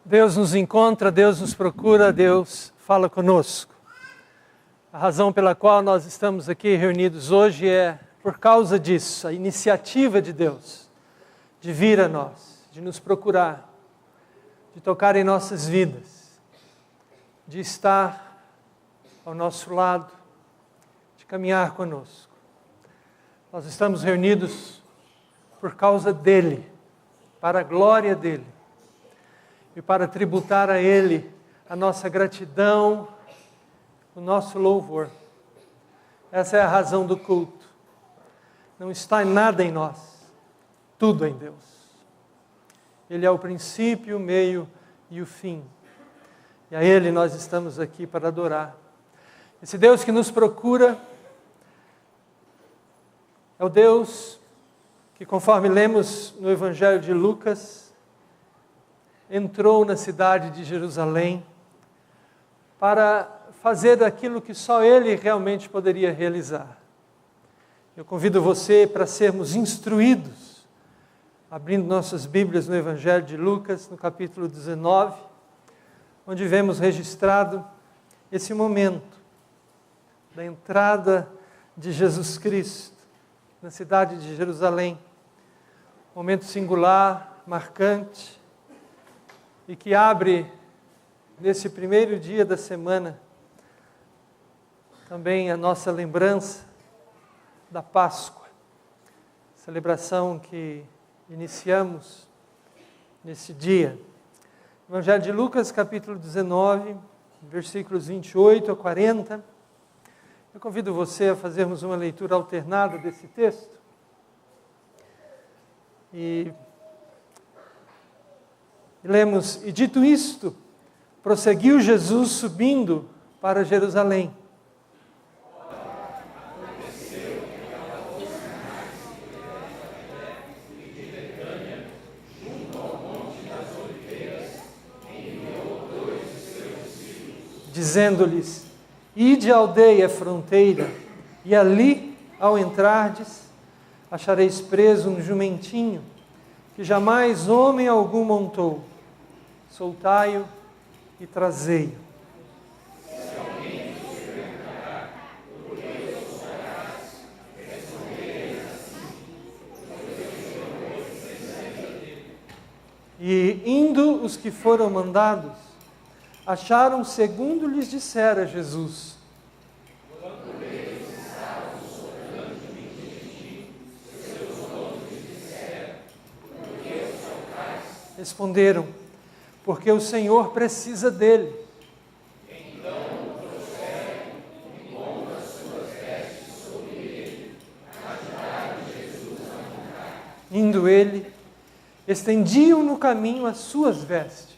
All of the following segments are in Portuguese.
Deus nos encontra, Deus nos procura, Deus fala conosco. A razão pela qual nós estamos aqui reunidos hoje é por causa disso, a iniciativa de Deus de vir a nós, de nos procurar, de tocar em nossas vidas, de estar ao nosso lado, de caminhar conosco. Nós estamos reunidos por causa dEle, para a glória dEle. E para tributar a Ele a nossa gratidão, o nosso louvor. Essa é a razão do culto. Não está nada em nós, tudo em Deus. Ele é o princípio, o meio e o fim. E a Ele nós estamos aqui para adorar. Esse Deus que nos procura é o Deus que, conforme lemos no Evangelho de Lucas, entrou na cidade de Jerusalém para fazer aquilo que só Ele realmente poderia realizar. Eu convido você para sermos instruídos, abrindo nossas Bíblias no Evangelho de Lucas, no capítulo 19, onde vemos registrado esse momento da entrada de Jesus Cristo na cidade de Jerusalém. Momento singular, marcante, e que abre, nesse primeiro dia da semana, também a nossa lembrança da Páscoa, celebração que iniciamos nesse dia. Evangelho de Lucas, capítulo 19, versículos 28 a 40. Eu convido você a fazermos uma leitura alternada desse texto. E lemos: e dito isto, prosseguiu Jesus subindo para Jerusalém. Dizendo-lhes: ide à aldeia fronteira, e ali, ao entrardes, achareis preso um jumentinho, que jamais homem algum montou. Soltai-o e trazei-o. Se alguém vos perguntar, por que o soltarás, respondereis assim, pois o Senhor precisa. E indo os que foram mandados, acharam segundo lhes dissera Jesus. Quando eles estavam soltando o jumentinho, seus donos lhes disseram: por que o soltais? Responderam: porque o Senhor precisa dele. Então o trouxeram e pondo as suas vestes sobre ele, ajudaram Jesus a montar. Indo ele, estendiam no caminho as suas vestes.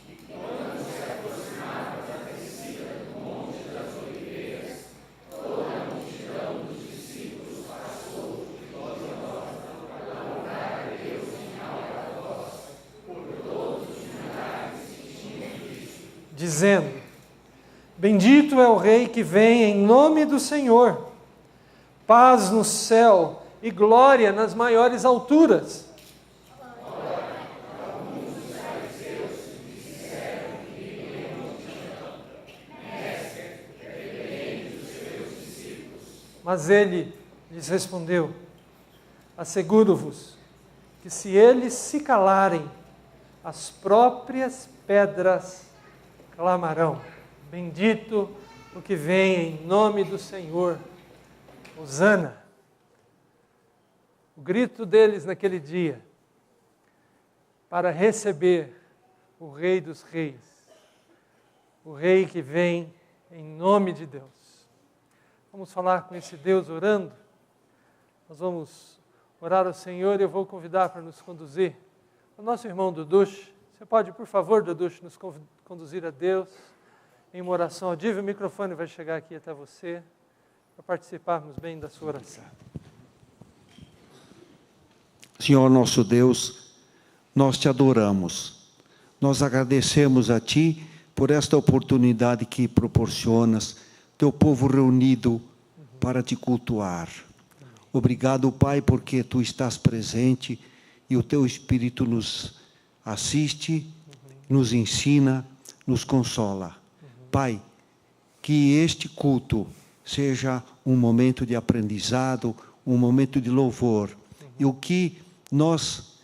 E quando se aproximava da descida do Monte das Oliveiras, toda a multidão dos discípulos passou de voz em voz a louvar a Deus em alta voz por todos os milagres que tinham visto, dizendo: bendito é o Rei que vem em nome do Senhor, paz no céu e glória nas maiores alturas. Mas ele lhes respondeu: asseguro-vos que se eles se calarem, as próprias pedras clamarão. Bendito o que vem em nome do Senhor. Hosana. O grito deles naquele dia, para receber o Rei dos Reis, o Rei que vem em nome de Deus. Vamos falar com esse Deus orando. Nós vamos orar ao Senhor e eu vou convidar para nos conduzir o nosso irmão Dudush. Você pode, por favor, Dudush, nos conduzir a Deus em uma oração audível. O microfone vai chegar aqui até você para participarmos bem da sua oração. Senhor nosso Deus, nós te adoramos. Nós agradecemos a Ti por esta oportunidade que proporcionas, teu povo reunido para te cultuar. Obrigado, Pai, porque Tu estás presente e o Teu Espírito nos assiste nos ensina, nos consola. Pai, que este culto seja um momento de aprendizado, um momento de louvor. E o que nós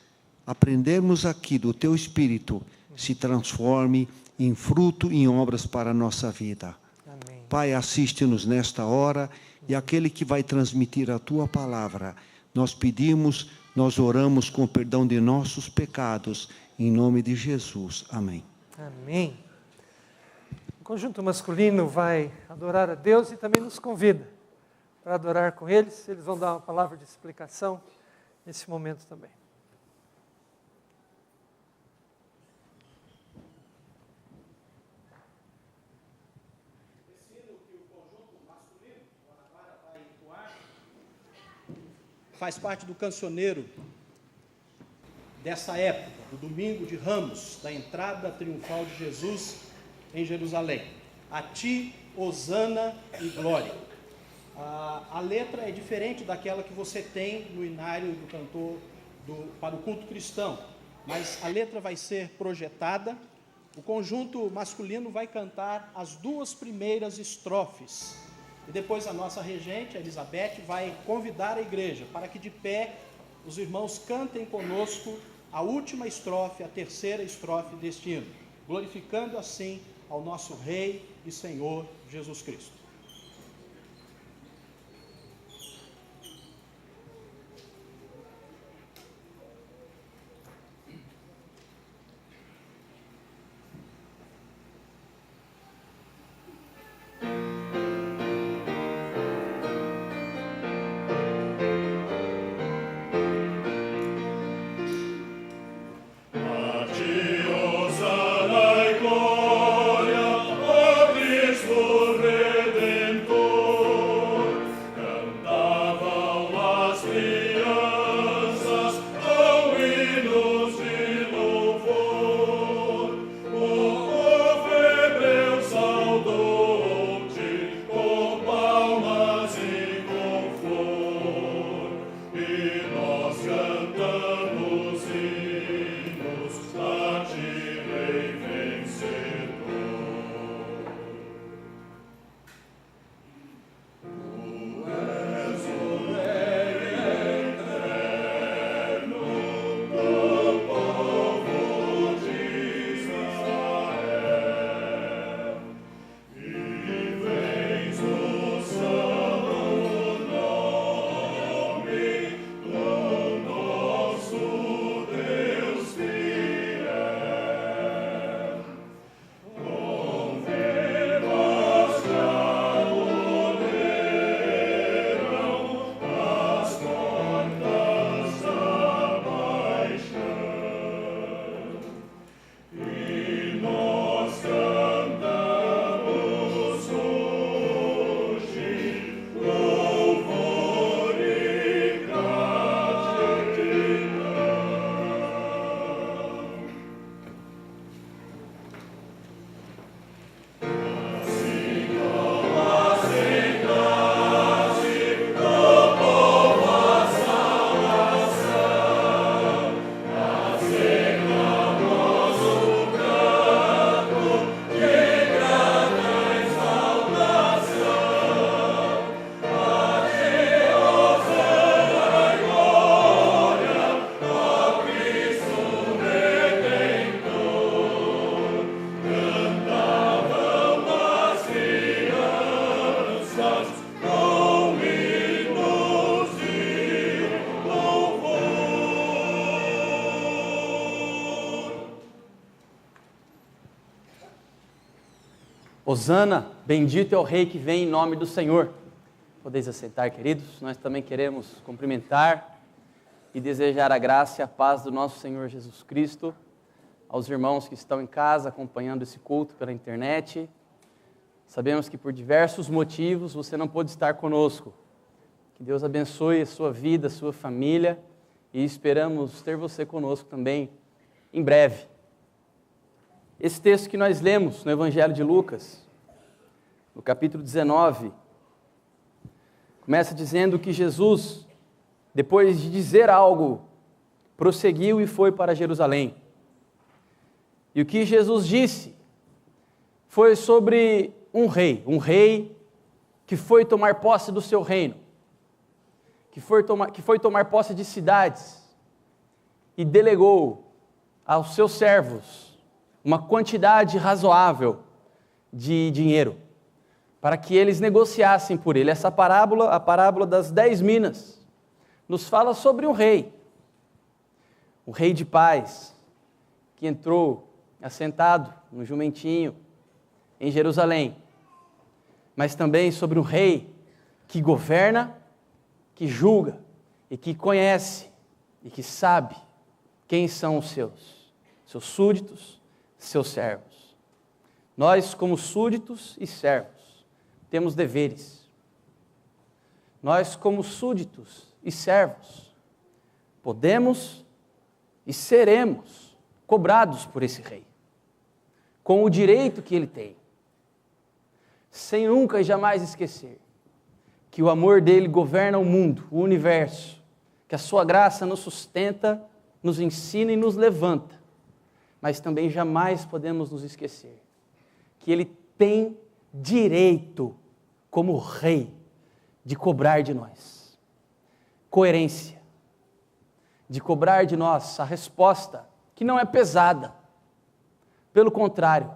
aprendemos aqui do Teu Espírito se transforme em fruto, em obras para a nossa vida. Amém. Pai, assiste-nos nesta hora, e aquele que vai transmitir a Tua palavra, nós pedimos, nós oramos com perdão de nossos pecados, em nome de Jesus. Amém. Amém. O conjunto masculino vai adorar a Deus e também nos convida para adorar com eles. Eles vão dar uma palavra de explicação nesse momento também. Faz parte do cancioneiro dessa época, do domingo de Ramos, da entrada triunfal de Jesus em Jerusalém. A ti, hosana e glória. A letra é diferente daquela que você tem no inário do cantor para o culto cristão, mas a letra vai ser projetada. O conjunto masculino vai cantar as 2 primeiras estrofes. E depois a nossa regente, a Elizabeth, vai convidar a igreja para que de pé os irmãos cantem conosco a última estrofe, a 3ª estrofe deste hino, glorificando assim ao nosso Rei e Senhor Jesus Cristo. Hosana, bendito é o Rei que vem em nome do Senhor. Podeis assentar, queridos. Nós também queremos cumprimentar e desejar a graça e a paz do nosso Senhor Jesus Cristo aos irmãos que estão em casa acompanhando esse culto pela internet. Sabemos que por diversos motivos você não pôde estar conosco. Que Deus abençoe a sua vida, a sua família, e esperamos ter você conosco também em breve. Esse texto que nós lemos no Evangelho de Lucas, no capítulo 19, começa dizendo que Jesus, depois de dizer algo, prosseguiu e foi para Jerusalém. E o que Jesus disse foi sobre um rei que foi tomar posse do seu reino, que foi tomar posse de cidades e delegou aos seus servos uma quantidade razoável de dinheiro para que eles negociassem por ele. Essa parábola, a parábola das 10 minas, nos fala sobre um rei de paz, que entrou assentado no jumentinho em Jerusalém, mas também sobre um rei que governa, que julga e que conhece e que sabe quem são os seus súditos, seus servos. Nós, como súditos e servos, temos deveres. Nós, como súditos e servos, podemos e seremos cobrados por esse rei, com o direito que ele tem, sem nunca e jamais esquecer que o amor dele governa o mundo, o universo, que a sua graça nos sustenta, nos ensina e nos levanta, mas também jamais podemos nos esquecer que ele tem direito, como rei, de cobrar de nós coerência, de cobrar de nós a resposta que não é pesada, pelo contrário,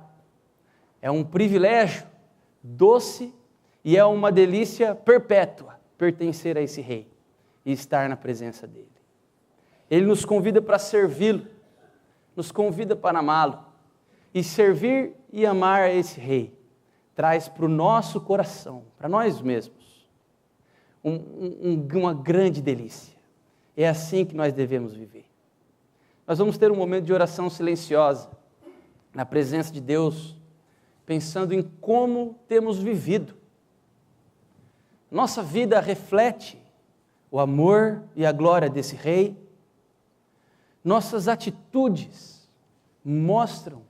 é um privilégio doce e é uma delícia perpétua pertencer a esse rei e estar na presença dele. Ele nos convida para servi-lo, nos convida para amá-lo, e servir e amar a esse rei traz para o nosso coração, para nós mesmos, uma grande delícia. É assim que nós devemos viver. Nós vamos ter um momento de oração silenciosa, na presença de Deus, pensando em como temos vivido. Nossa vida reflete o amor e a glória desse rei. Nossas atitudes mostram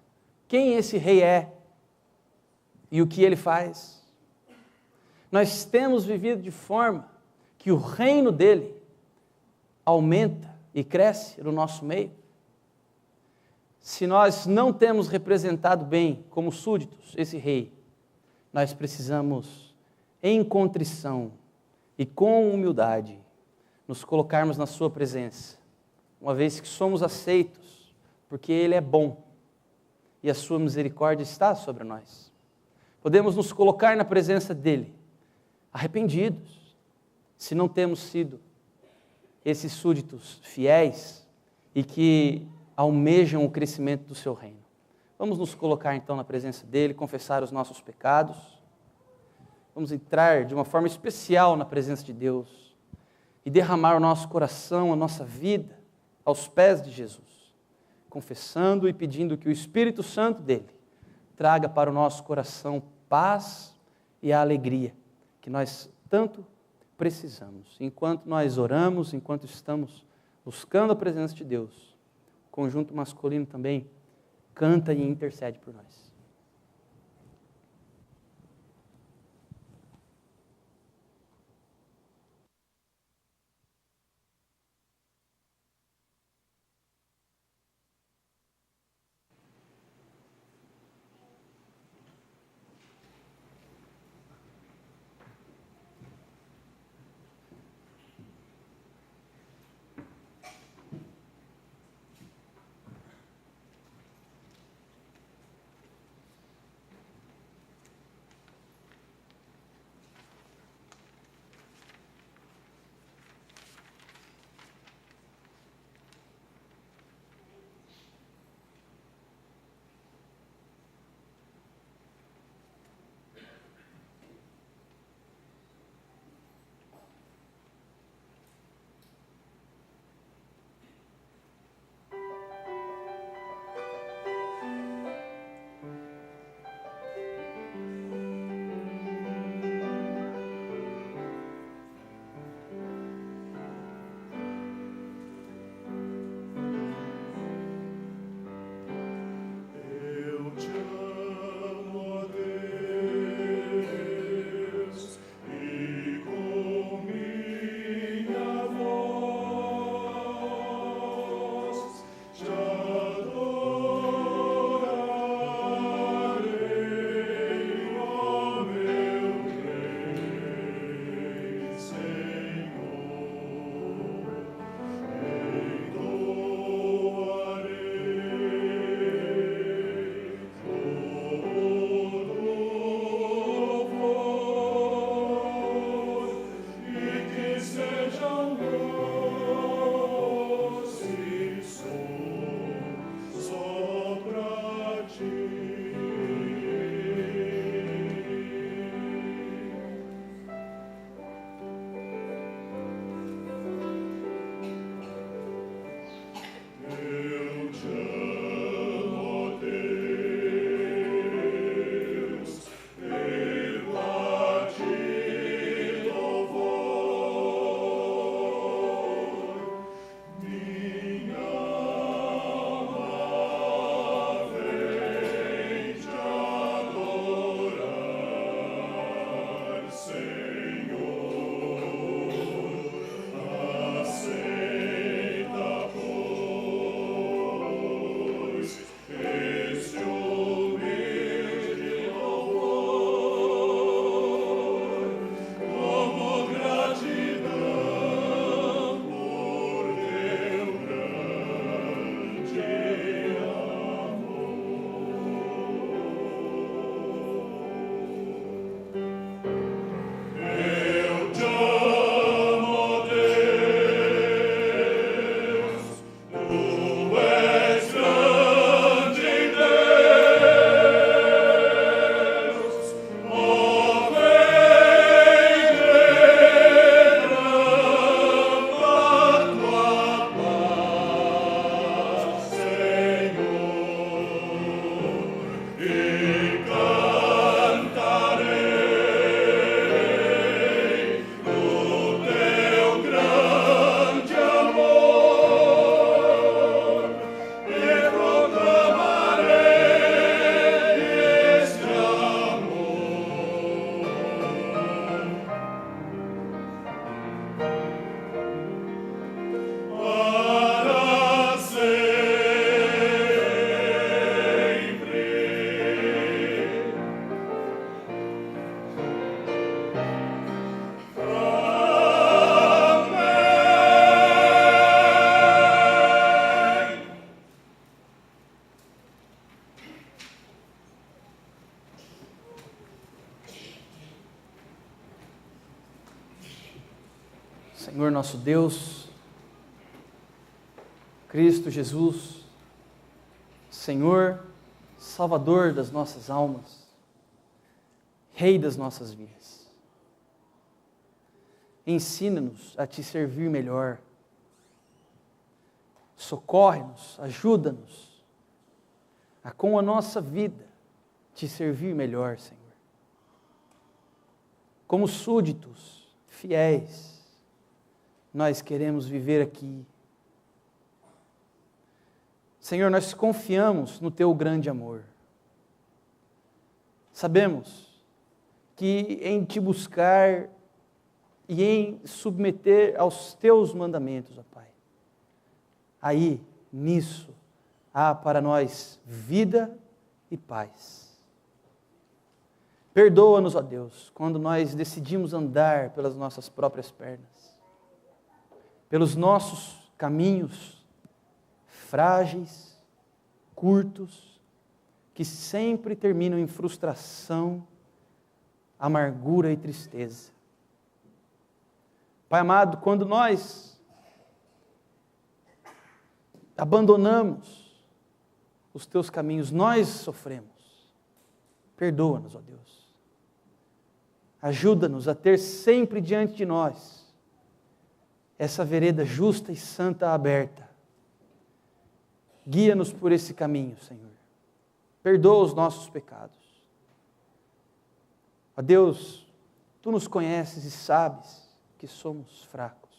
quem esse rei é e o que ele faz. Nós temos vivido de forma que o reino dele aumenta e cresce no nosso meio. Se nós não temos representado bem, como súditos, esse rei, nós precisamos, em contrição e com humildade, nos colocarmos na sua presença, uma vez que somos aceitos, porque ele é bom e a sua misericórdia está sobre nós. Podemos nos colocar na presença dele, arrependidos, se não temos sido esses súditos fiéis e que almejam o crescimento do seu reino. Vamos nos colocar então na presença dele, confessar os nossos pecados. Vamos entrar de uma forma especial na presença de Deus e derramar o nosso coração, a nossa vida aos pés de Jesus, confessando e pedindo que o Espírito Santo dele traga para o nosso coração paz e a alegria que nós tanto precisamos. Enquanto nós oramos, enquanto estamos buscando a presença de Deus, o conjunto masculino também canta e intercede por nós. Senhor nosso Deus, Cristo Jesus, Senhor, Salvador das nossas almas, Rei das nossas vidas. Ensina-nos a te servir melhor. Socorre-nos, ajuda-nos a com a nossa vida te servir melhor, Senhor. Como súditos, fiéis, nós queremos viver aqui. Senhor, nós confiamos no Teu grande amor. Sabemos que em Te buscar e em submeter aos Teus mandamentos, ó Pai, aí, nisso, há para nós vida e paz. Perdoa-nos, ó Deus, quando nós decidimos andar pelas nossas próprias pernas, pelos nossos caminhos frágeis, curtos, que sempre terminam em frustração, amargura e tristeza. Pai amado, quando nós abandonamos os Teus caminhos, nós sofremos. Perdoa-nos, ó Deus. Ajuda-nos a ter sempre diante de nós essa vereda justa e santa aberta. Guia-nos por esse caminho, Senhor. Perdoa os nossos pecados. Ó Deus, Tu nos conheces e sabes que somos fracos.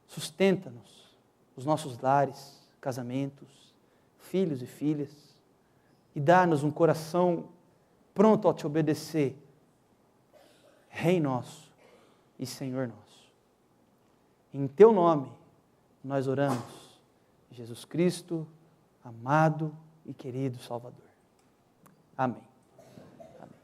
Sustenta-nos, os nossos lares, casamentos, filhos e filhas, e dá-nos um coração pronto a Te obedecer, Rei nosso e Senhor nosso. Em Teu nome nós oramos, Jesus Cristo, amado e querido Salvador. Amém. Amém.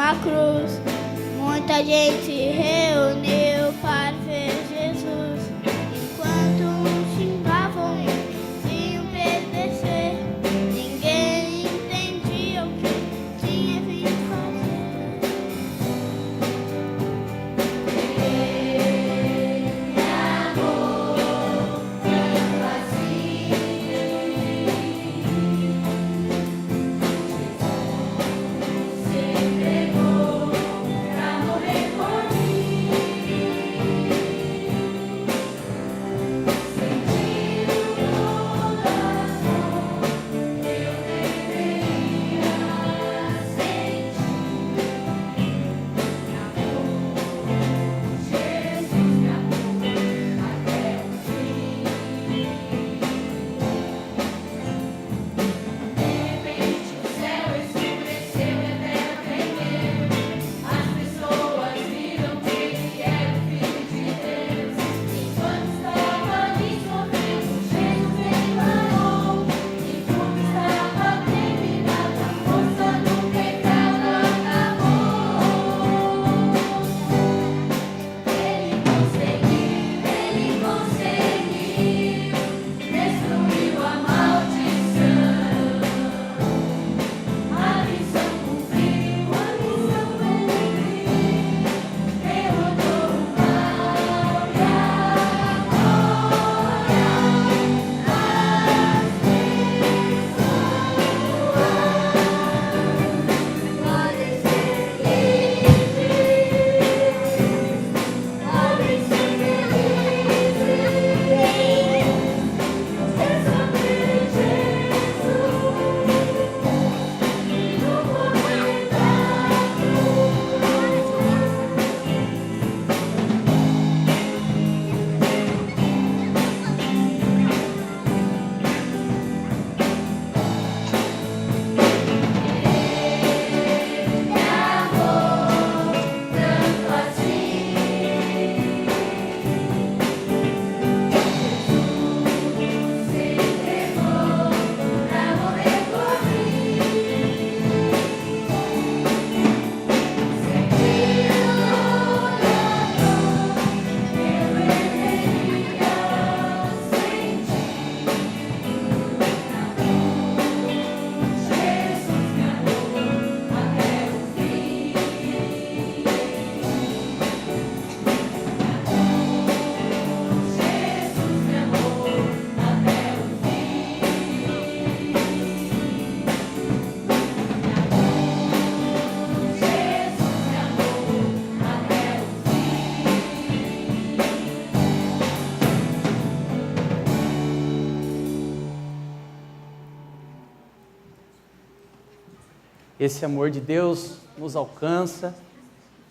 A cruz, muita gente se reuniu para ver Jesus. Enquanto uns xingavam e obedecer, ninguém entendia o que tinha vindo fazer. Ele amou tanto assim. Jesus se entregou pra morrer por mim. Esse amor de Deus nos alcança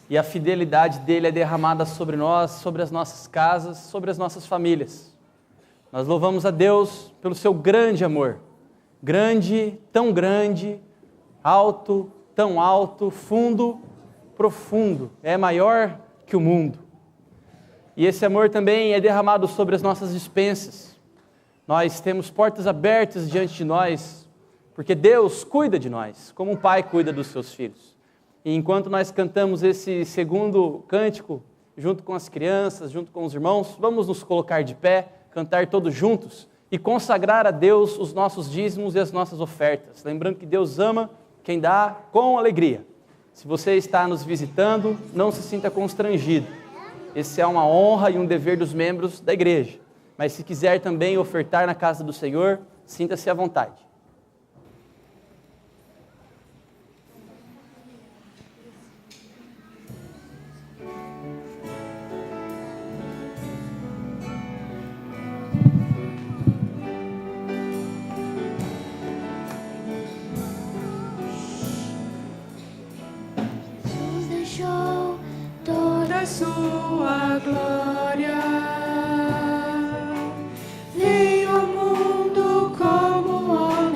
e a fidelidade dele é derramada sobre nós, sobre as nossas casas, sobre as nossas famílias. Nós louvamos a Deus pelo seu grande amor, grande, alto, tão alto, fundo, profundo, é maior que o mundo. E esse amor também é derramado sobre as nossas despensas. Nós temos portas abertas diante de nós, porque Deus cuida de nós, como um pai cuida dos seus filhos. E enquanto nós cantamos esse segundo cântico, junto com as crianças, junto com os irmãos, vamos nos colocar de pé, cantar todos juntos e consagrar a Deus os nossos dízimos e as nossas ofertas. Lembrando que Deus ama quem dá com alegria. Se você está nos visitando, não se sinta constrangido. Esse é uma honra e um dever dos membros da igreja. Mas se quiser também ofertar na casa do Senhor, sinta-se à vontade. Sua glória veio ao mundo como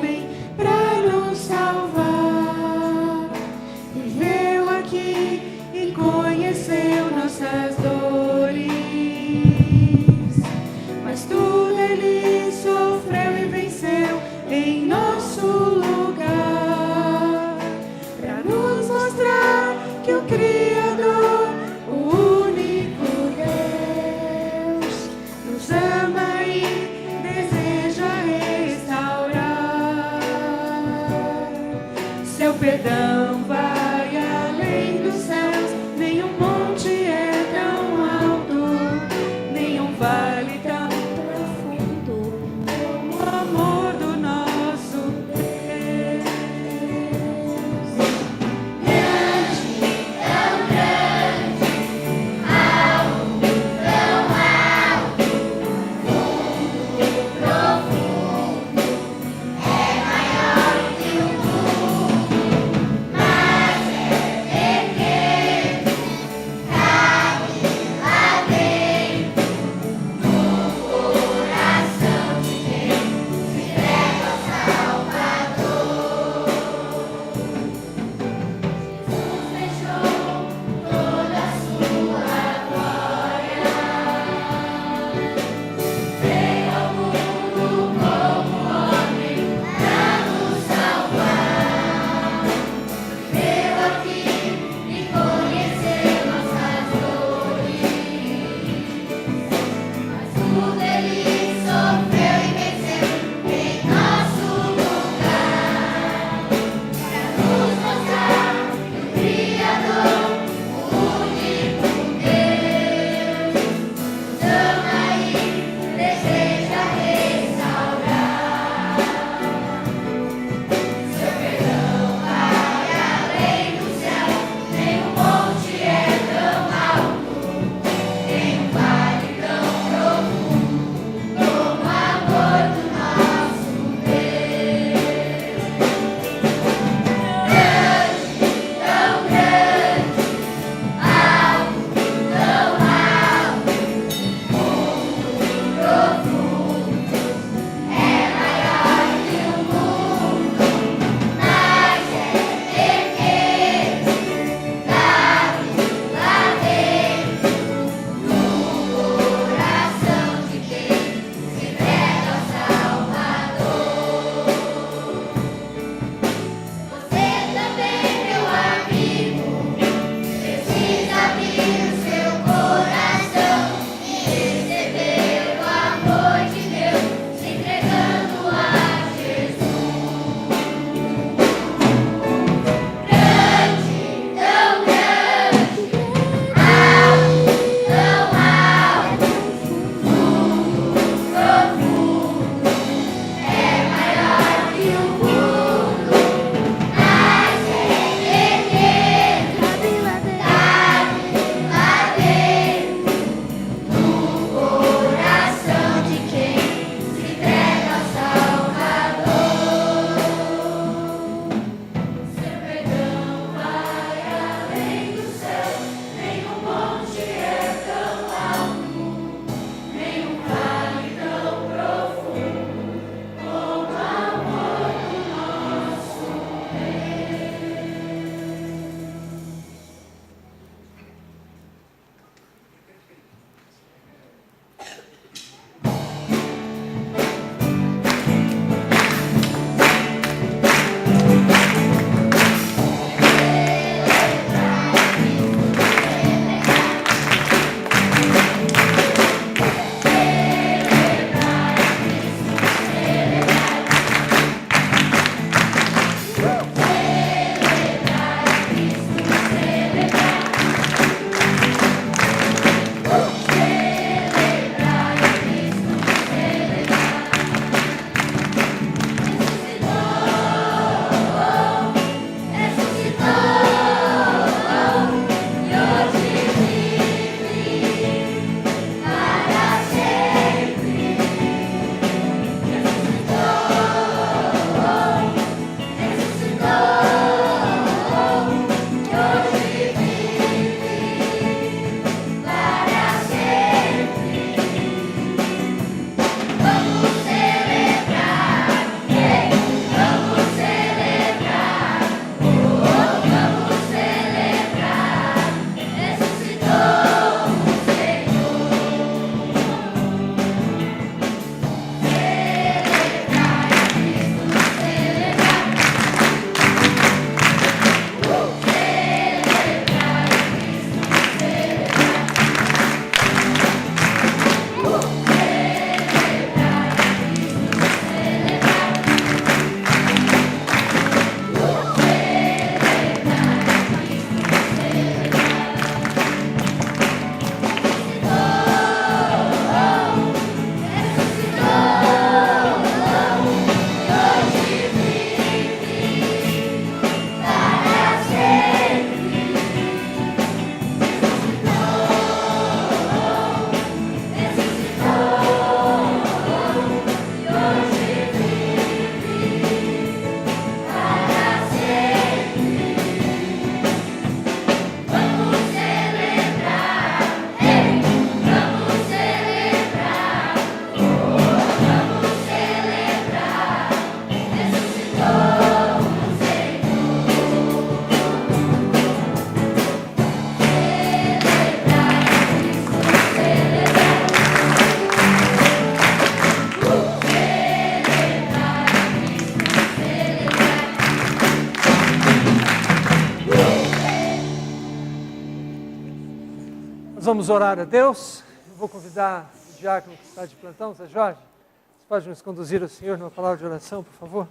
vamos orar a Deus. Eu vou convidar o diácono que está de plantão, Zé Jorge. Você pode nos conduzir ao Senhor numa palavra de oração, por favor?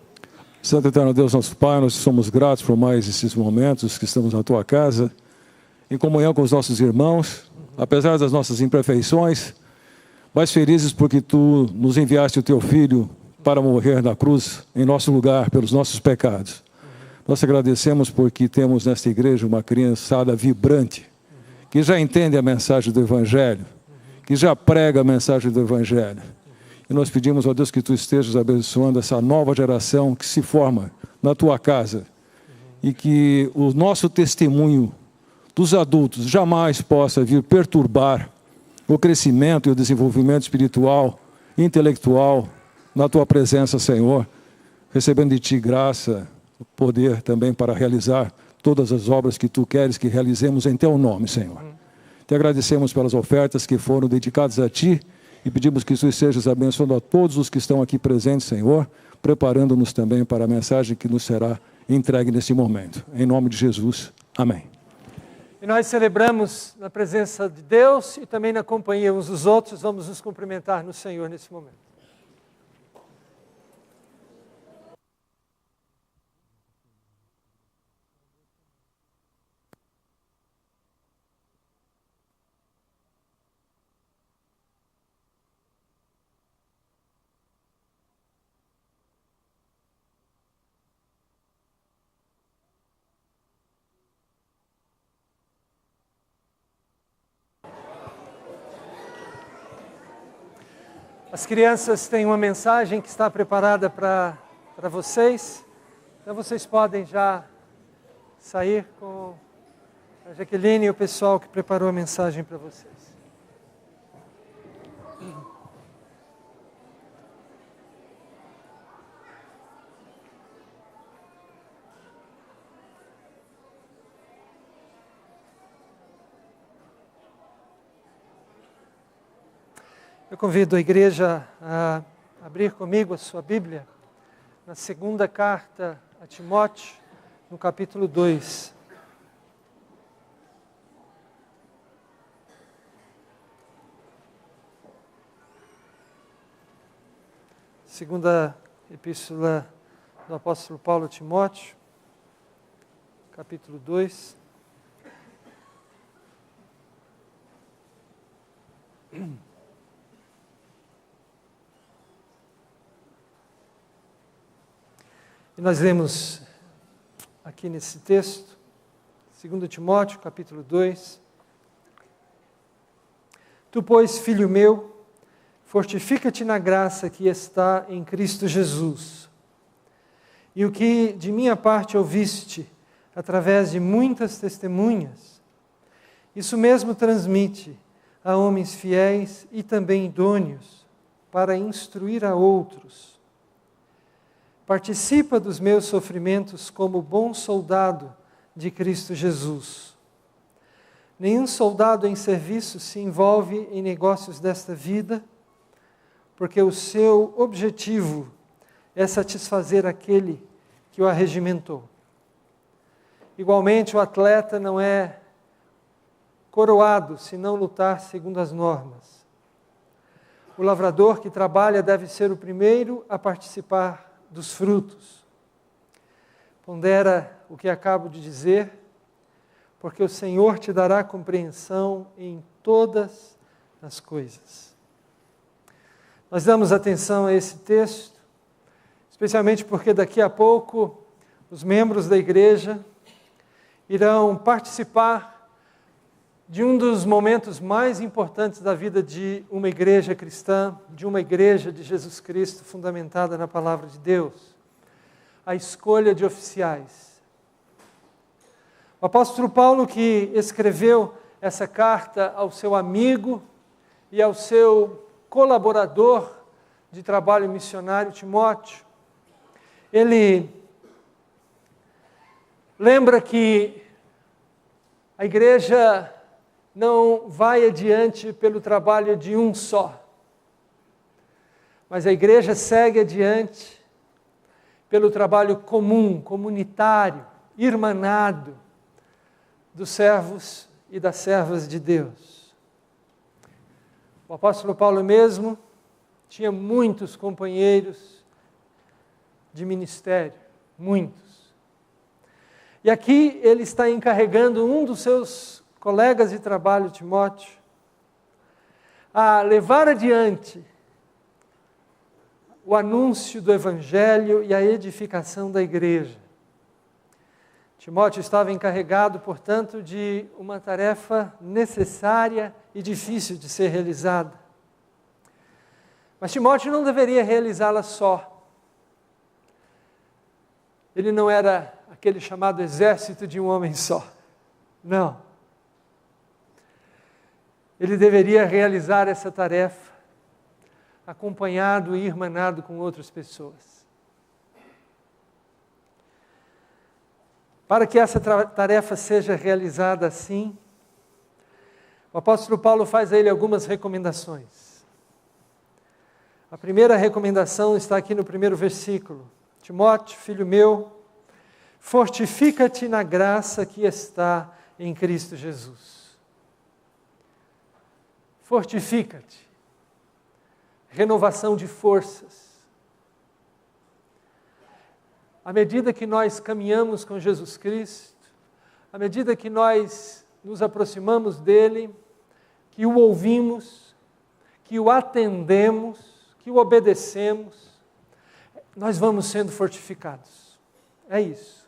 Santo Eterno Deus, nosso Pai, nós somos gratos por mais esses momentos que estamos na Tua casa, em comunhão com os nossos irmãos, apesar das nossas imperfeições, mas felizes porque Tu nos enviaste o Teu Filho para morrer na cruz em nosso lugar, pelos nossos pecados. Nós agradecemos porque temos nesta igreja uma criançada vibrante, que já entende a mensagem do Evangelho, que já prega a mensagem do Evangelho. E nós pedimos, ó Deus, que Tu estejas abençoando essa nova geração que se forma na Tua casa. E que o nosso testemunho dos adultos jamais possa vir perturbar o crescimento e o desenvolvimento espiritual, intelectual, na Tua presença, Senhor. Recebendo de Ti graça, poder também para realizar todas as obras que Tu queres que realizemos em Teu nome, Senhor. Te agradecemos pelas ofertas que foram dedicadas a Ti, e pedimos que Tu estejas abençoando a todos os que estão aqui presentes, Senhor, preparando-nos também para a mensagem que nos será entregue nesse momento. Em nome de Jesus. Amém. E nós celebramos na presença de Deus e também na companhia uns dos outros. Vamos nos cumprimentar no Senhor nesse momento. As crianças têm uma mensagem que está preparada para vocês. Então vocês podem já sair com a Jaqueline e o pessoal que preparou a mensagem para vocês. Eu convido a igreja a abrir comigo a sua Bíblia, na segunda carta a Timóteo, no capítulo 2. Segunda epístola do apóstolo Paulo a Timóteo, capítulo 2. E nós lemos aqui nesse texto, 2 Timóteo, capítulo 2. Tu, pois, filho meu, fortifica-te na graça que está em Cristo Jesus. E o que de minha parte ouviste, através de muitas testemunhas, isso mesmo transmite a homens fiéis e também idôneos, para instruir a outros. Participa dos meus sofrimentos como bom soldado de Cristo Jesus. Nenhum soldado em serviço se envolve em negócios desta vida, porque o seu objetivo é satisfazer aquele que o arregimentou. Igualmente, o atleta não é coroado se não lutar segundo as normas. O lavrador que trabalha deve ser o primeiro a participar dos frutos. Pondera o que acabo de dizer, porque o Senhor te dará compreensão em todas as coisas. Nós damos atenção a esse texto, especialmente porque daqui a pouco os membros da igreja irão participar de um dos momentos mais importantes da vida de uma igreja cristã, de uma igreja de Jesus Cristo fundamentada na palavra de Deus, a escolha de oficiais. O apóstolo Paulo, que escreveu essa carta ao seu amigo e ao seu colaborador de trabalho missionário, Timóteo, ele lembra que a igreja não vai adiante pelo trabalho de um só, mas a igreja segue adiante pelo trabalho comum, comunitário, irmanado dos servos e das servas de Deus. O apóstolo Paulo mesmo tinha muitos companheiros de ministério, muitos. E aqui ele está encarregando um dos seus colegas de trabalho, Timóteo, a levar adiante o anúncio do Evangelho e a edificação da igreja. Timóteo estava encarregado, portanto, de uma tarefa necessária e difícil de ser realizada. Mas Timóteo não deveria realizá-la só. Ele não era aquele chamado exército de um homem só. Não. Ele deveria realizar essa tarefa acompanhado e irmanado com outras pessoas. Para que essa tarefa seja realizada assim, o apóstolo Paulo faz a ele algumas recomendações. A primeira recomendação está aqui no primeiro versículo. Timóteo, filho meu, fortifica-te na graça que está em Cristo Jesus. Fortifica-te. Renovação de forças. À medida que nós caminhamos com Jesus Cristo, à medida que nós nos aproximamos dele, que o ouvimos, que o atendemos, que o obedecemos, nós vamos sendo fortificados. É isso.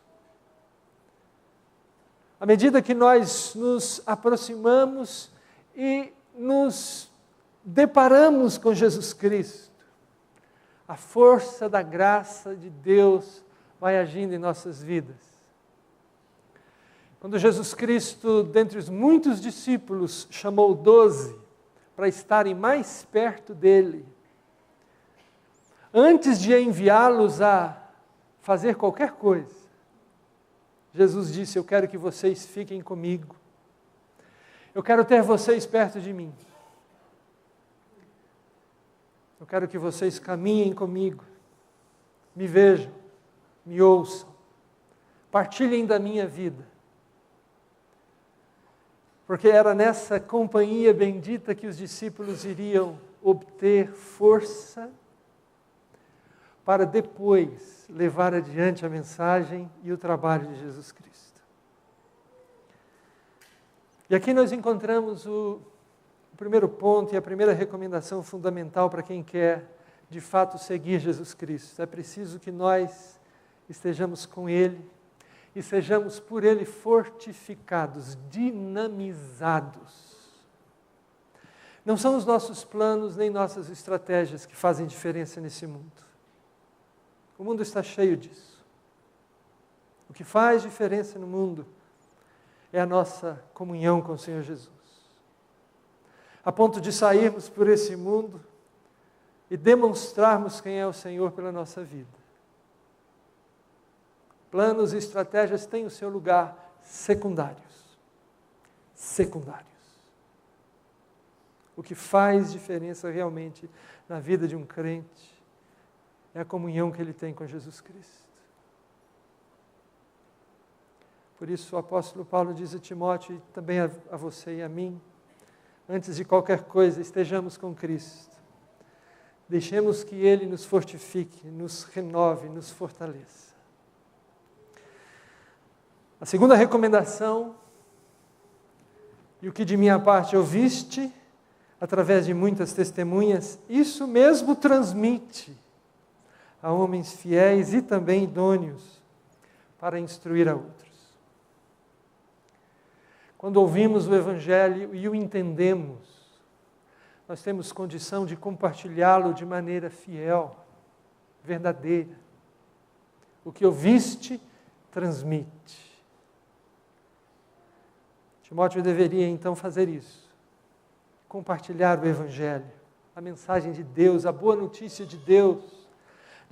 À medida que nós nos aproximamos e nos deparamos com Jesus Cristo, a força da graça de Deus vai agindo em nossas vidas. Quando Jesus Cristo, dentre os muitos discípulos, chamou 12 para estarem mais perto dele, antes de enviá-los a fazer qualquer coisa, Jesus disse: eu quero que vocês fiquem comigo, eu quero ter vocês perto de mim, eu quero que vocês caminhem comigo, me vejam, me ouçam, partilhem da minha vida, porque era nessa companhia bendita que os discípulos iriam obter força para depois levar adiante a mensagem e o trabalho de Jesus Cristo. E aqui nós encontramos o primeiro ponto e a primeira recomendação fundamental para quem quer, de fato, seguir Jesus Cristo. É preciso que nós estejamos com Ele e sejamos por Ele fortificados, dinamizados. Não são os nossos planos nem nossas estratégias que fazem diferença nesse mundo. O mundo está cheio disso. O que faz diferença no mundo é a nossa comunhão com o Senhor Jesus. A ponto de sairmos por esse mundo e demonstrarmos quem é o Senhor pela nossa vida. Planos e estratégias têm o seu lugar secundários. Secundários. O que faz diferença realmente na vida de um crente é a comunhão que ele tem com Jesus Cristo. Por isso o apóstolo Paulo diz a Timóteo e também a você e a mim: antes de qualquer coisa, estejamos com Cristo. Deixemos que Ele nos fortifique, nos renove, nos fortaleça. A segunda recomendação, e o que de minha parte ouviste, através de muitas testemunhas, isso mesmo transmite a homens fiéis e também idôneos para instruir a outros. Quando ouvimos o Evangelho e o entendemos, nós temos condição de compartilhá-lo de maneira fiel, verdadeira. O que ouviste, transmite. Timóteo deveria então fazer isso, compartilhar o Evangelho, a mensagem de Deus, a boa notícia de Deus,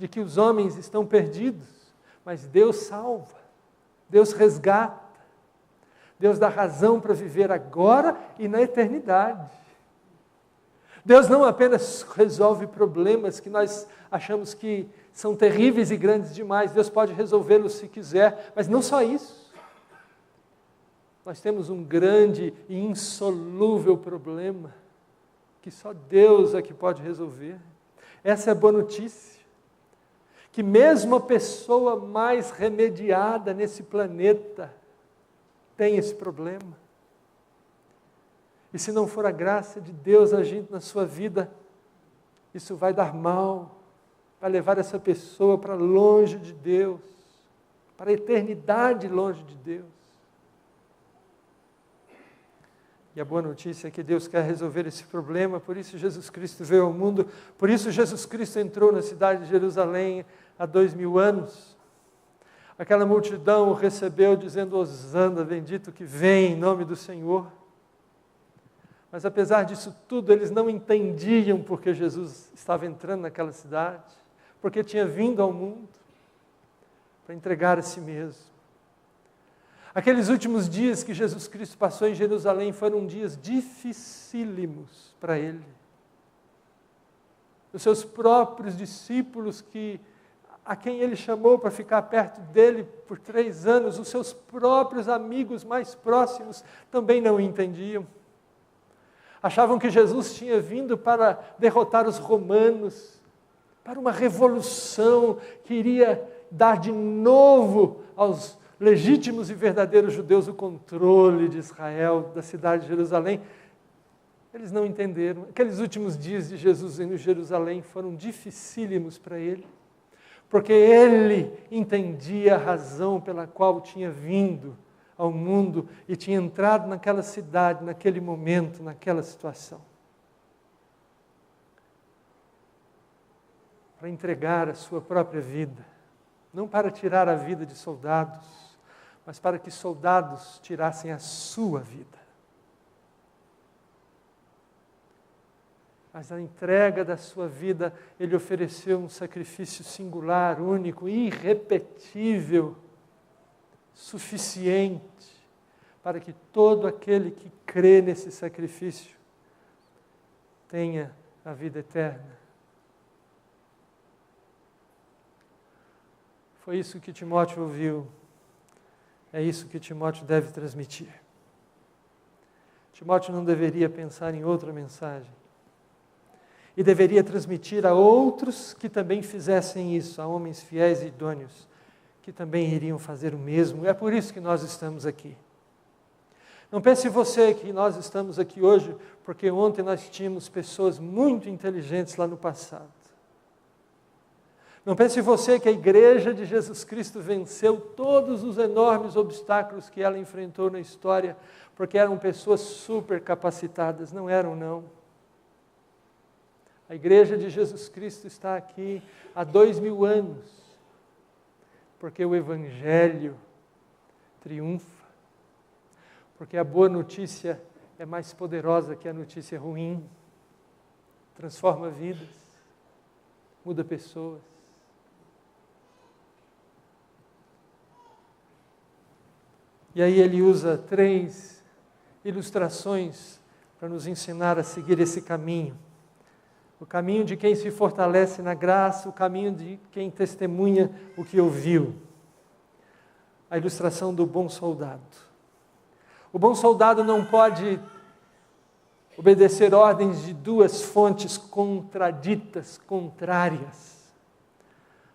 de que os homens estão perdidos, mas Deus salva, Deus resgata, Deus dá razão para viver agora e na eternidade. Deus não apenas resolve problemas que nós achamos que são terríveis e grandes demais, Deus pode resolvê-los se quiser, mas não só isso. Nós temos um grande e insolúvel problema, que só Deus é que pode resolver. Essa é a boa notícia. Que mesmo a pessoa mais remediada nesse planeta tem esse problema. E se não for a graça de Deus agindo na sua vida, isso vai dar mal, vai levar essa pessoa para longe de Deus, para a eternidade longe de Deus. E a boa notícia é que Deus quer resolver esse problema, por isso Jesus Cristo veio ao mundo, por isso Jesus Cristo entrou na cidade de Jerusalém há 2000 anos. Aquela multidão o recebeu dizendo: Hosana, bendito que vem em nome do Senhor. Mas apesar disso tudo, eles não entendiam porque Jesus estava entrando naquela cidade, porque tinha vindo ao mundo para entregar a si mesmo. Aqueles últimos dias que Jesus Cristo passou em Jerusalém foram dias dificílimos para ele. Os seus próprios discípulos, a quem ele chamou para ficar perto dele por 3 anos, os seus próprios amigos mais próximos também não entendiam. Achavam que Jesus tinha vindo para derrotar os romanos, para uma revolução que iria dar de novo aos legítimos e verdadeiros judeus o controle de Israel, da cidade de Jerusalém. Eles não entenderam. Aqueles últimos dias de Jesus em Jerusalém foram dificílimos para ele, porque ele entendia a razão pela qual tinha vindo ao mundo e tinha entrado naquela cidade, naquele momento, naquela situação. Para entregar a sua própria vida, não para tirar a vida de soldados, mas para que soldados tirassem a sua vida. Mas na entrega da sua vida, ele ofereceu um sacrifício singular, único, irrepetível, suficiente, para que todo aquele que crê nesse sacrifício tenha a vida eterna. Foi isso que Timóteo ouviu. É isso que Timóteo deve transmitir. Timóteo não deveria pensar em outra mensagem. E deveria transmitir a outros que também fizessem isso, a homens fiéis e idôneos, que também iriam fazer o mesmo. É por isso que nós estamos aqui. Não pense você que nós estamos aqui hoje porque ontem nós tínhamos pessoas muito inteligentes lá no passado. Não pense você que a Igreja de Jesus Cristo venceu todos os enormes obstáculos que ela enfrentou na história, porque eram pessoas super capacitadas. Não eram, não. A Igreja de Jesus Cristo está aqui há 2000 anos, porque o Evangelho triunfa, porque a boa notícia é mais poderosa que a notícia ruim, transforma vidas, muda pessoas. E aí ele usa 3 ilustrações para nos ensinar a seguir esse caminho. O caminho de quem se fortalece na graça, o caminho de quem testemunha o que ouviu. A ilustração do bom soldado. O bom soldado não pode obedecer ordens de 2 fontes contraditas, contrárias.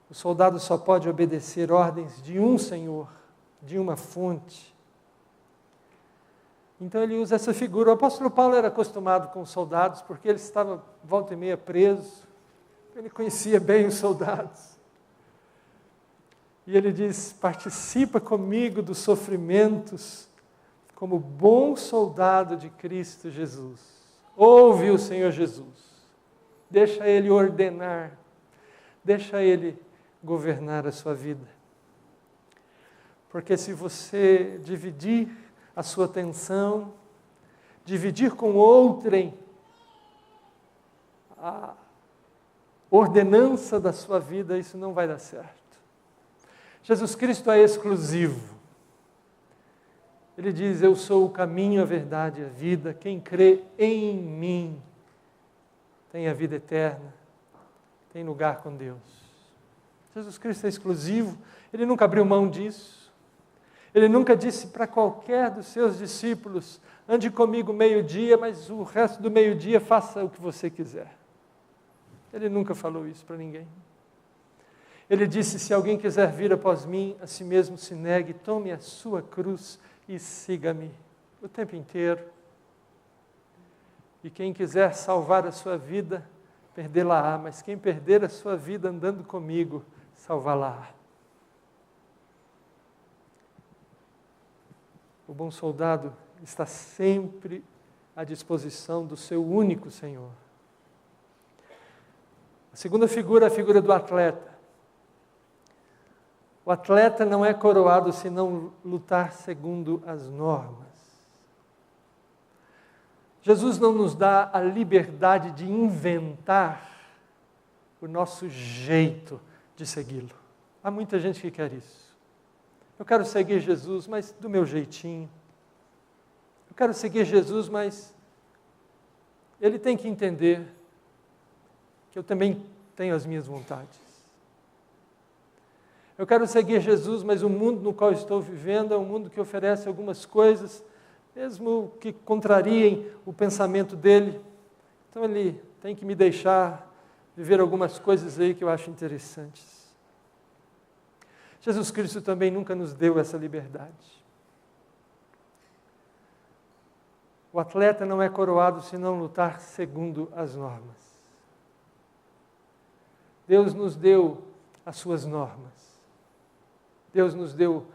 O soldado só pode obedecer ordens de um Senhor, de uma fonte. Então ele usa essa figura. O apóstolo Paulo era acostumado com os soldados, porque ele estava volta e meia preso, ele conhecia bem os soldados. E ele diz: participa comigo dos sofrimentos, como bom soldado de Cristo Jesus. Ouve o Senhor Jesus, deixa Ele ordenar, deixa Ele governar a sua vida. Porque se você dividir a sua atenção, dividir com outrem a ordenança da sua vida, isso não vai dar certo. Jesus Cristo é exclusivo. Ele diz: eu sou o caminho, a verdade e a vida. Quem crê em mim tem a vida eterna, tem lugar com Deus. Jesus Cristo é exclusivo, Ele nunca abriu mão disso. Ele nunca disse para qualquer dos seus discípulos: ande comigo meio-dia, mas o resto do meio-dia faça o que você quiser. Ele nunca falou isso para ninguém. Ele disse: se alguém quiser vir após mim, a si mesmo se negue, tome a sua cruz e siga-me. O tempo inteiro. E quem quiser salvar a sua vida, perdê-la-á, mas quem perder a sua vida andando comigo, salvá-la-á. O bom soldado está sempre à disposição do seu único Senhor. A segunda figura é a figura do atleta. O atleta não é coroado se não lutar segundo as normas. Jesus não nos dá a liberdade de inventar o nosso jeito de segui-lo. Há muita gente que quer isso. Eu quero seguir Jesus, mas do meu jeitinho. Eu quero seguir Jesus, mas ele tem que entender que eu também tenho as minhas vontades. Eu quero seguir Jesus, mas o mundo no qual estou vivendo é um mundo que oferece algumas coisas, mesmo que contrariem o pensamento dele. Então ele tem que me deixar viver algumas coisas aí que eu acho interessantes. Jesus Cristo também nunca nos deu essa liberdade. O atleta não é coroado se não lutar segundo as normas. Deus nos deu as suas normas. Deus nos deu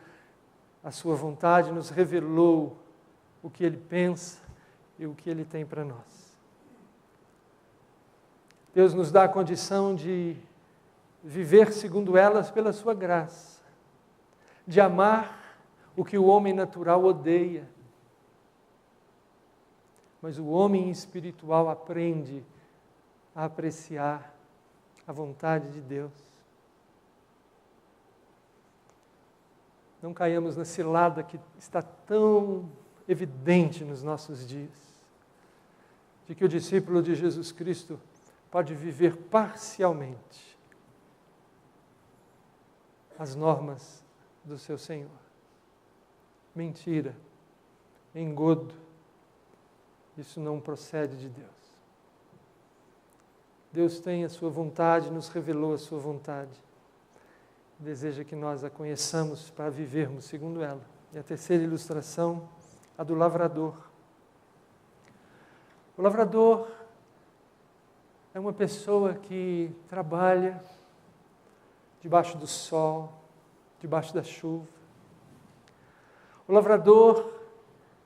a sua vontade, nos revelou o que Ele pensa e o que Ele tem para nós. Deus nos dá a condição de viver segundo elas pela sua graça, de amar o que o homem natural odeia. Mas o homem espiritual aprende a apreciar a vontade de Deus. Não caiamos na cilada que está tão evidente nos nossos dias, de que o discípulo de Jesus Cristo pode viver parcialmente as normas do seu Senhor. Mentira, engodo, isso não procede de Deus. Deus tem a sua vontade, nos revelou a sua vontade. Deseja que nós a conheçamos para vivermos segundo ela. E a terceira ilustração, a do lavrador. O lavrador é uma pessoa que trabalha debaixo do sol, debaixo da chuva. O lavrador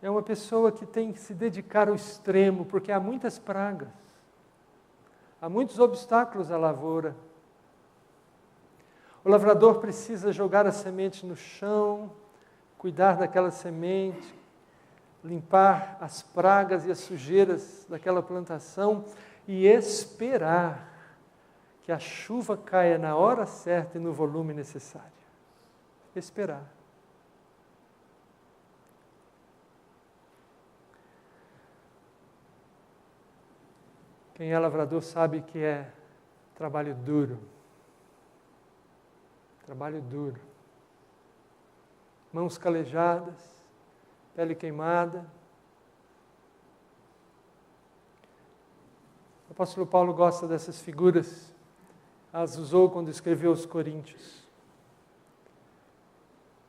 é uma pessoa que tem que se dedicar ao extremo, porque há muitas pragas, há muitos obstáculos à lavoura. O lavrador precisa jogar a semente no chão, cuidar daquela semente, limpar as pragas e as sujeiras daquela plantação e esperar que a chuva caia na hora certa e no volume necessário. Esperar. Quem é lavrador sabe que é trabalho duro. Trabalho duro. Mãos calejadas, pele queimada. O apóstolo Paulo gosta dessas figuras. As usou quando escreveu aos Coríntios.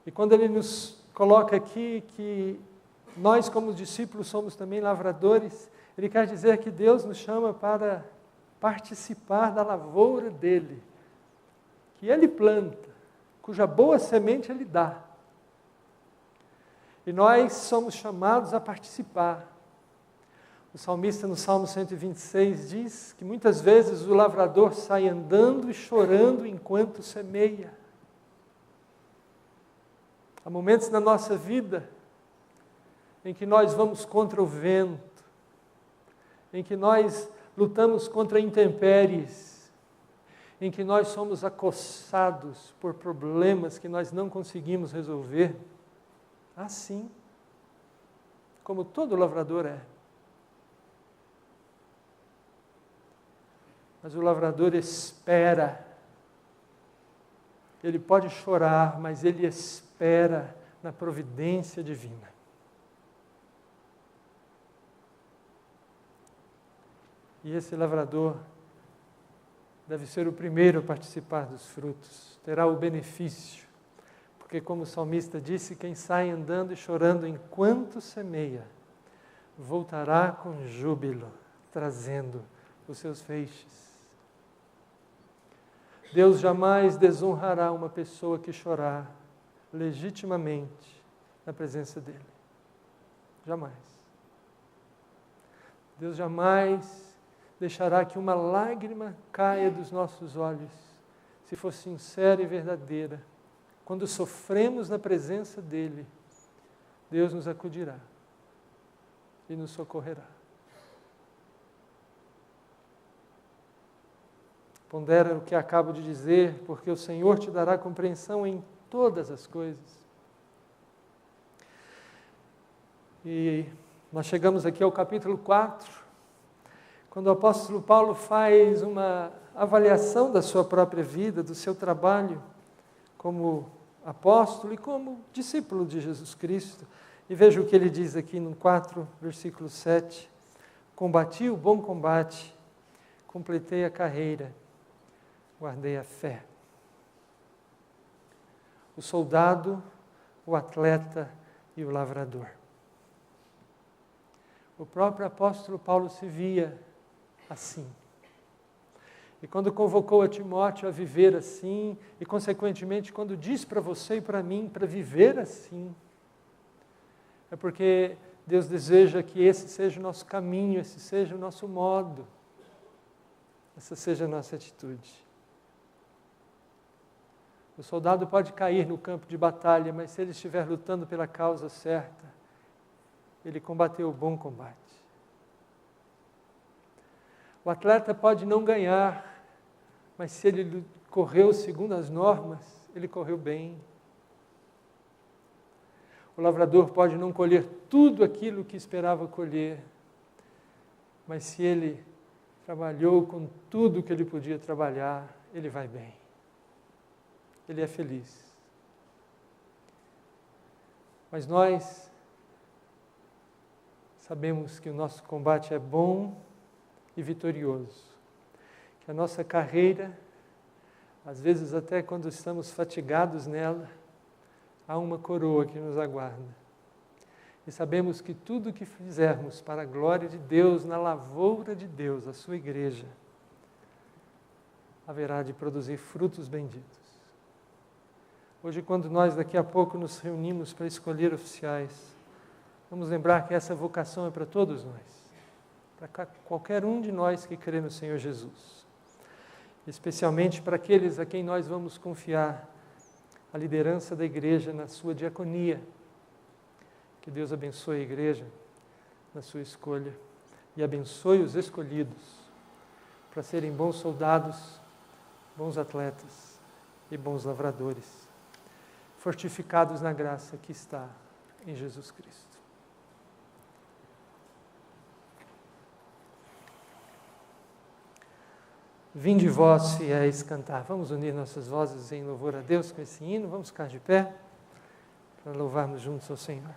E quando ele nos coloca aqui que nós, como discípulos, somos também lavradores, ele quer dizer que Deus nos chama para participar da lavoura dele, que ele planta, cuja boa semente ele dá. E nós somos chamados a participar. O salmista no Salmo 126 diz que muitas vezes o lavrador sai andando e chorando enquanto semeia. Há momentos na nossa vida em que nós vamos contra o vento, em que nós lutamos contra intempéries, em que nós somos acossados por problemas que nós não conseguimos resolver, assim como todo lavrador é. Mas o lavrador espera. Ele pode chorar, mas ele espera na providência divina. E esse lavrador deve ser o primeiro a participar dos frutos, terá o benefício, porque como o salmista disse, quem sai andando e chorando enquanto semeia, voltará com júbilo, trazendo os seus feixes. Deus jamais desonrará uma pessoa que chorar legitimamente na presença dele. Jamais. Deus jamais deixará que uma lágrima caia dos nossos olhos, se for sincera e verdadeira. Quando sofremos na presença dele, Deus nos acudirá e nos socorrerá. Pondera o que acabo de dizer, porque o Senhor te dará compreensão em todas as coisas. E nós chegamos aqui ao capítulo 4, quando o apóstolo Paulo faz uma avaliação da sua própria vida, do seu trabalho como apóstolo e como discípulo de Jesus Cristo. E veja o que ele diz aqui no 4, versículo 7. Combati o bom combate, completei a carreira, guardei a fé. O soldado, o atleta e o lavrador. O próprio apóstolo Paulo se via assim. E quando convocou a Timóteo a viver assim, e consequentemente quando diz para você e para mim para viver assim, é porque Deus deseja que esse seja o nosso caminho, esse seja o nosso modo, essa seja a nossa atitude. O soldado pode cair no campo de batalha, mas se ele estiver lutando pela causa certa, ele combateu o bom combate. O atleta pode não ganhar, mas se ele correu segundo as normas, ele correu bem. O lavrador pode não colher tudo aquilo que esperava colher, mas se ele trabalhou com tudo que ele podia trabalhar, ele vai bem. Ele é feliz. Mas nós sabemos que o nosso combate é bom e vitorioso. Que a nossa carreira, às vezes até quando estamos fatigados nela, há uma coroa que nos aguarda. E sabemos que tudo o que fizermos para a glória de Deus, na lavoura de Deus, a sua igreja, haverá de produzir frutos benditos. Hoje, quando nós daqui a pouco nos reunimos para escolher oficiais, vamos lembrar que essa vocação é para todos nós. Para qualquer um de nós que crê no Senhor Jesus. Especialmente para aqueles a quem nós vamos confiar a liderança da igreja na sua diaconia. Que Deus abençoe a igreja na sua escolha e abençoe os escolhidos para serem bons soldados, bons atletas e bons lavradores, fortificados na graça que está em Jesus Cristo. Vinde vós, fiéis, cantar. Vamos unir nossas vozes em louvor a Deus com esse hino. Vamos ficar de pé para louvarmos juntos ao Senhor.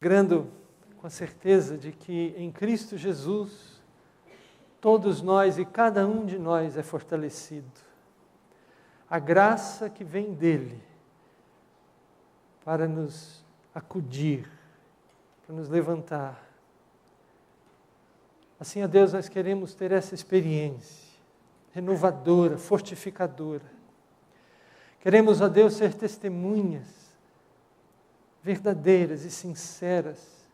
alegrando com a certeza de que em Cristo Jesus, todos nós e cada um de nós é fortalecido. A graça que vem dele para nos acudir, para nos levantar. Assim, a Deus, nós queremos ter essa experiência renovadora, fortificadora. Queremos, a Deus, ser testemunhas verdadeiras e sinceras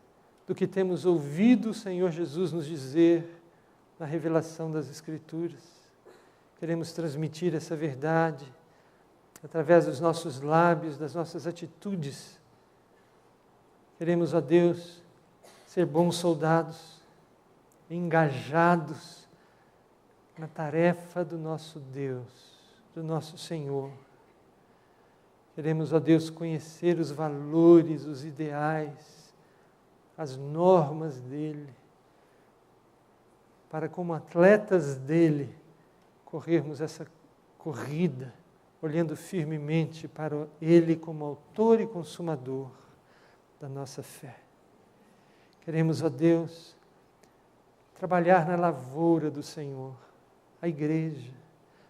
do que temos ouvido o Senhor Jesus nos dizer na revelação das Escrituras. Queremos transmitir essa verdade através dos nossos lábios, das nossas atitudes. Queremos, ó Deus, ser bons soldados, engajados na tarefa do nosso Deus, do nosso Senhor. Queremos, ó Deus, conhecer os valores, os ideais, as normas dele, para, como atletas dele, corrermos essa corrida, olhando firmemente para ele como autor e consumador da nossa fé. Queremos, ó Deus, trabalhar na lavoura do Senhor, a igreja,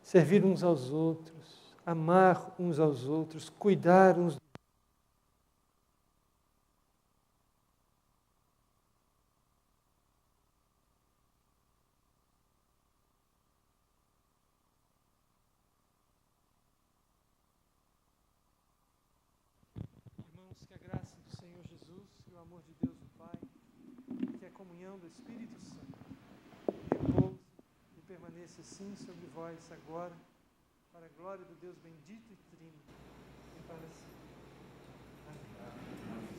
servir uns aos outros, amar uns aos outros, cuidar uns dos outros. Irmãos, que a graça do Senhor Jesus e o amor de Deus o Pai, que a comunhão do Espírito Santo repouse e permaneça assim sobre vós agora, para a glória do Deus bendito e trino, e para sempre. Amém.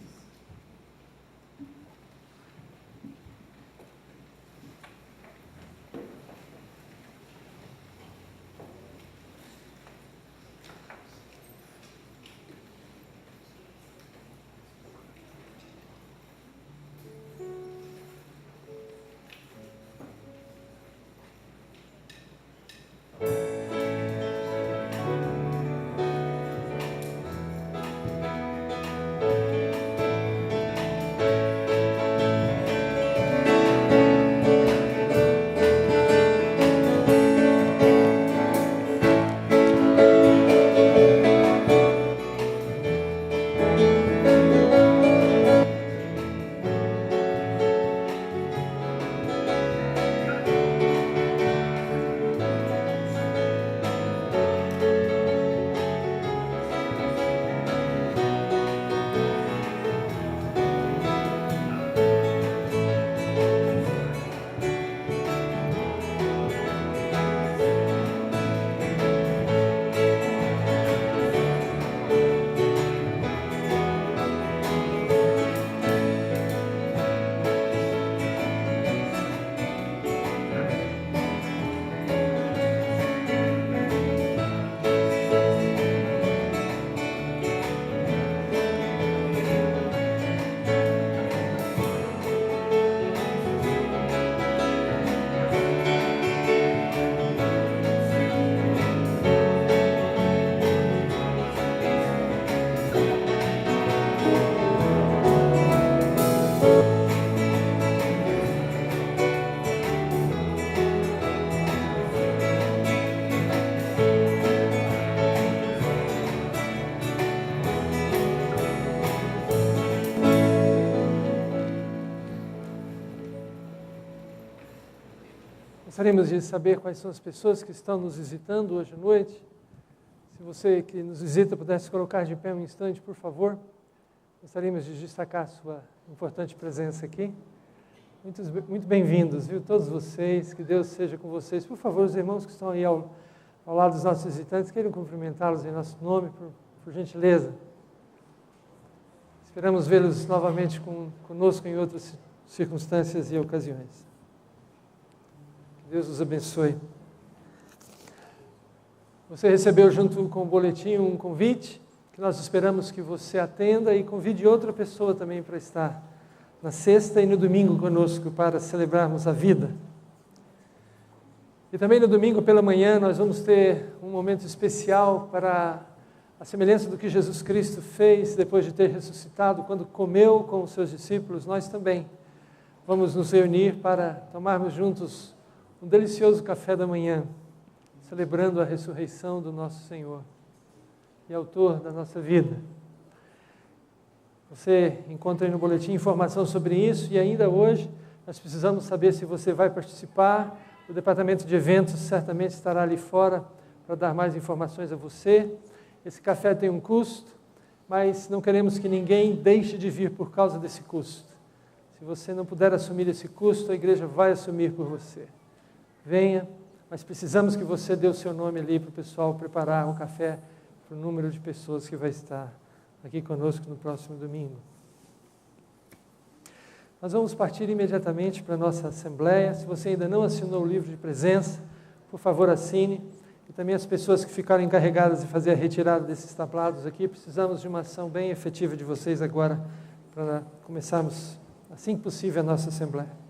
Gostaríamos de saber quais são as pessoas que estão nos visitando hoje à noite. Se você que nos visita pudesse colocar de pé um instante, por favor. Gostaríamos de destacar a sua importante presença aqui. Muito bem-vindos, viu? Todos vocês, que Deus seja com vocês. Por favor, os irmãos que estão aí ao lado dos nossos visitantes, queiram cumprimentá-los em nosso nome, por gentileza. Esperamos vê-los novamente conosco em outras circunstâncias e ocasiões. Deus os abençoe. Você recebeu junto com o boletim um convite, que nós esperamos que você atenda e convide outra pessoa também para estar na sexta e no domingo conosco para celebrarmos a vida. E também no domingo pela manhã nós vamos ter um momento especial para A semelhança do que Jesus Cristo fez depois de ter ressuscitado, quando comeu com os seus discípulos, nós também vamos nos reunir para tomarmos juntos um delicioso café da manhã, celebrando a ressurreição do nosso Senhor e autor da nossa vida. Você encontra aí no boletim informação sobre isso, e ainda hoje nós precisamos saber se você vai participar. O departamento de eventos certamente estará ali fora para dar mais informações a você. Esse café tem um custo, mas não queremos que ninguém deixe de vir por causa desse custo. Se você não puder assumir esse custo, a igreja vai assumir por você. Venha, mas precisamos que você dê o seu nome ali para o pessoal preparar um café para o número de pessoas que vai estar aqui conosco no próximo domingo. Nós vamos partir imediatamente para a nossa assembleia. Se você ainda não assinou o livro de presença, por favor assine. E também as pessoas que ficaram encarregadas de fazer a retirada desses tabuados aqui, precisamos de uma ação bem efetiva de vocês agora, para começarmos, assim que possível, a nossa assembleia.